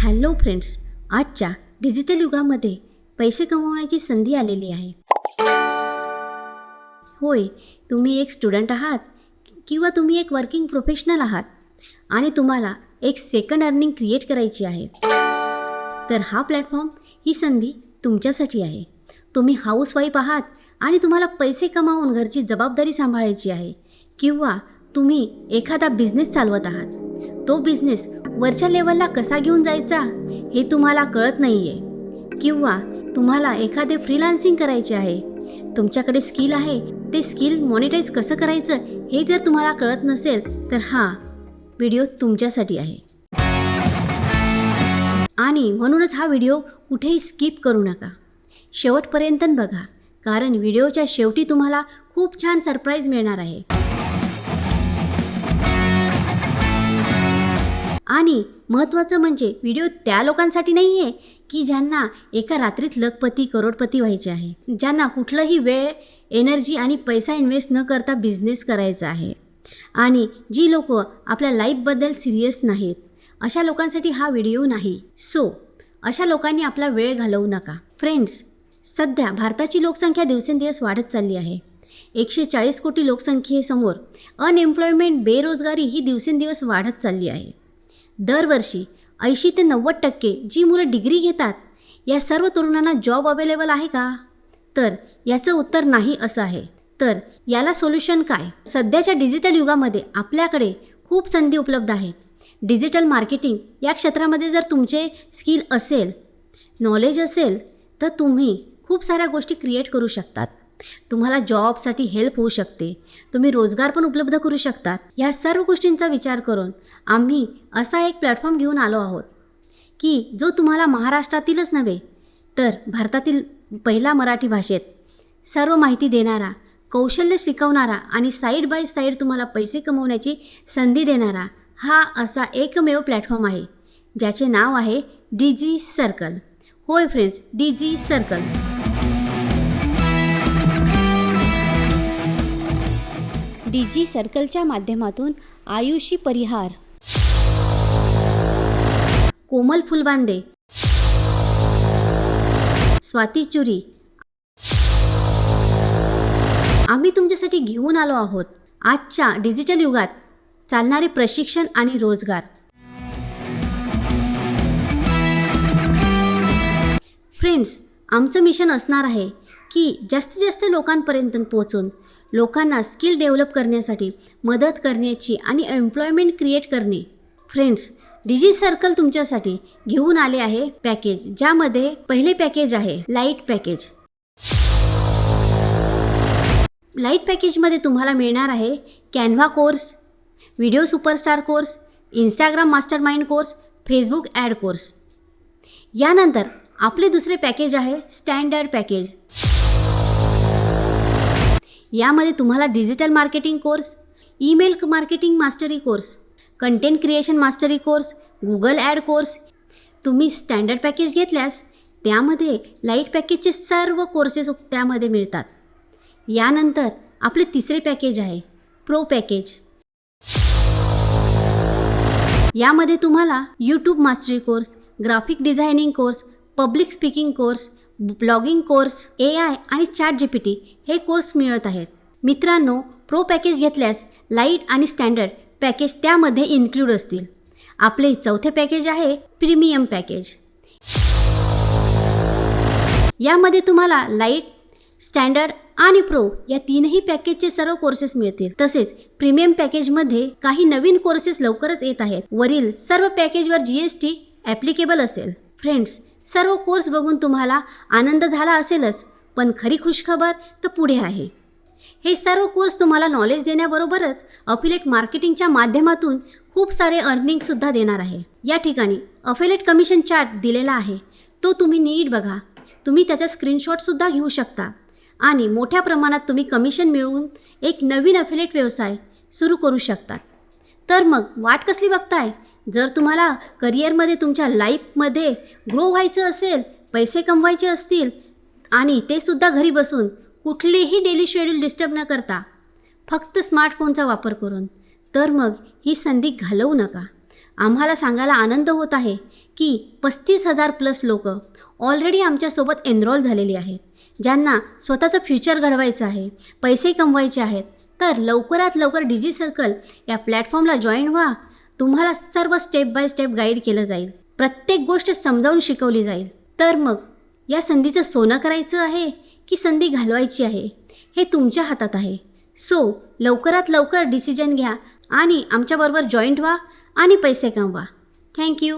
Hello friends, आजच्या digital युगामध्ये पैसे कमवण्याची संधी आलेली आहे. होय, तुम्ही एक स्टुडंट आहात किंवा तुम्ही एक वर्किंग प्रोफेशनल आहात आणि तुम्हाला एक सेकंड अर्निंग क्रिएट करायची आहे, तर हा प्लॅटफॉर्म, ही संधी तुमच्यासाठी आहे. तुम्ही हाऊसवाईफ आहात आणि तुम्हाला पैसे कमावून घरची जबाबदारी सांभाळायची आहे, किंवा तुम्ही एखादा बिझनेस चालवत आहात. तो बिझनेस वरच्या लेवलला कसा घेऊन जायचा हे तुम्हाला कळत नाही आहे, किंवा तुम्हाला एखादे फ्रीलान्सिंग करायचे आहे. तुमच्याकडे स्किल आहे, ते स्किल मॉनिटाईज कसं करायचं हे जर तुम्हाला कळत नसेल तर हा व्हिडिओ तुमच्यासाठी आहे. आणि म्हणूनच हा व्हिडिओ कुठेही स्किप करू नका, शेवटपर्यंत बघा, कारण व्हिडिओच्या शेवटी तुम्हाला खूप छान सरप्राईज मिळणार आहे. आणि महत्त्वाचं म्हणजे व्हिडिओ त्या लोकांसाठी नाही आहे की ज्यांना एका रात्रीत लखपती करोडपती व्हायचे आहे, ज्यांना कुठलंही वेळ, एनर्जी आणि पैसा इन्व्हेस्ट न करता बिझनेस करायचा आहे, आणि जी लोक आपल्या लाईफबद्दल सिरियस नाहीत, अशा लोकांसाठी हा व्हिडिओ नाही. सो अशा लोकांनी आपला वेळ घालवू नका. फ्रेंड्स, सध्या भारताची लोकसंख्या दिवसेंदिवस वाढत चालली आहे. 140 कोटी लोकसंख्येसमोर अनएम्प्लॉयमेंट, बेरोजगारी ही दिवसेंदिवस वाढत चालली आहे. दरवर्षी 80 ते 90% जी मुलं डिग्री घेतात, या सर्व तरुणांना जॉब अवेलेबल आहे का? तर याचं उत्तर नाही असं आहे. तर याला सोल्युशन काय? सध्याच्या डिजिटल युगामध्ये आपल्याकडे खूप संधी उपलब्ध आहे. डिजिटल मार्केटिंग या क्षेत्रामध्ये जर तुमचे स्किल असेल, नॉलेज असेल, तर तुम्ही खूप साऱ्या गोष्टी क्रिएट करू शकतात. तुम्हाला जॉबसाठी हेल्प होऊ शकते, तुम्ही रोजगार पण उपलब्ध करू शकतात. या सर्व गोष्टींचा विचार करून आम्ही असा एक प्लॅटफॉर्म घेऊन आलो आहोत की जो तुम्हाला महाराष्ट्रातीलच नव्हे तर भारतातील पहिला मराठी भाषेत सर्व माहिती देणारा, कौशल्य शिकवणारा आणि साईड बाय साईड तुम्हाला पैसे कमवण्याची संधी देणारा हा असा एकमेव प्लॅटफॉर्म आहे, ज्याचे नाव आहे DG सर्कल. होय फ्रेंड्स, DG सर्कल. DG सर्कलच्या माध्यमातून आयुषी परिहार, कोमल फुलबांदे, स्वाती चुरी आम्ही तुमच्यासाठी घेऊन आलो आहोत आजच्या डिजिटल युगात चालणारे प्रशिक्षण आणि रोजगार. फ्रेंड्स, आमचं मिशन असणार आहे की जास्तीत जास्त लोकांपर्यंत पोहोचून लोकांना स्किल डेव्हलप करण्यासाठी मदत करण्याची आणि एम्प्लॉयमेंट क्रिएट करणे. फ्रेंड्स, DG सर्कल तुमच्यासाठी घेऊन आले आहे पॅकेज, ज्यामध्ये पहिले पॅकेज आहे लाईट पॅकेज. लाईट पॅकेजमध्ये तुम्हाला मिळणार आहे Canva course, video superstar course, Instagram mastermind course, Facebook ad course. यानंतर आपले दुसरे पॅकेज आहे स्टँडर्ड पॅकेज. यामध्ये तुम्हाला digital marketing course, email marketing mastery course, content creation mastery course, Google ad course. तुम्ही स्टँडर्ड पॅकेज घेतल्यास त्यामध्ये लाईट पॅकेजचे सर्व कोर्सेस त्यामध्ये मिळतात. यानंतर आपले तिसरे पॅकेज आहे प्रो पॅकेज. यामध्ये तुम्हाला YouTube mastery course, graphic designing course, public speaking course, blogging course, AI आणि ChatGPT हे कोर्स मिळत आहेत. मित्रांनो, प्रो पॅकेज घेतल्यास लाईट आणि स्टँडर्ड पॅकेज त्यामध्ये इन्क्लूड असतील. आपले चौथे पॅकेज आहे प्रीमियम पॅकेज. यामध्ये तुम्हाला लाईट, स्टँडर्ड आणि प्रो या तीनही पॅकेजचे सर्व कोर्सेस मिळतील. तसेच प्रीमियम पॅकेजमध्ये काही नवीन कोर्सेस लवकरच येत आहेत. वरील सर्व पॅकेजवर GST ॲप्लिकेबल असेल. फ्रेंड्स, सर्व कोर्स बघून तुम्हाला आनंद झाला असेलच, पण खरी खुशखबर तर पुढे आहे. हे सर्व कोर्स तुम्हाला नॉलेज देण्याबरोबरच अफिलिएट मार्केटिंगच्या माध्यमातून खूप सारे अर्निंगसुद्धा देणार आहे. या ठिकाणी अफिलिएट कमिशन चार्ट दिलेला आहे, तो तुम्ही नीट बघा. तुम्ही त्याचा स्क्रीनशॉटसुद्धा घेऊ शकता आणि मोठ्या प्रमाणात तुम्ही कमिशन मिळवून एक नवीन अफिलिएट व्यवसाय सुरू करू शकता. तर मग वाट कसली बघताय? जर तुम्हाला करिअरमध्ये, तुमच्या लाईफमध्ये ग्रो व्हायचं असेल, पैसे कमवायचे असतील आणि ते सुद्धा घरी बसून, कुठलेही डेली शेड्यूल डिस्टर्ब न करता, फक्त स्मार्टफोनचा वापर करून, तर मग ही संधी घालवू नका आम्हाला सांगायला आनंद होत आहे की 35,000 प्लस लोक ऑलरेडी आमच्यासोबत एनरोल झालेली आहेत, ज्यांना स्वतःचं फ्युचर घडवायचं आहे, पैसे कमवायचे आहेत. तर लवकरात लवकर डिजी सर्कल या प्लॅटफॉर्मला जॉईन व्हा. तुम्हाला सर्व स्टेप बाय स्टेप गाईड केलं जाईल, प्रत्येक गोष्ट समजावून शिकवली जाईल. तर मग या संधीचं सोनं करायचं आहे की संधी घालवायची आहे हे तुमच्या हातात आहे. सो लवकरात लवकर डिसिजन घ्या आणि आमच्याबरोबर जॉईंट व्हा आणि पैसे कमवा. थँक्यू.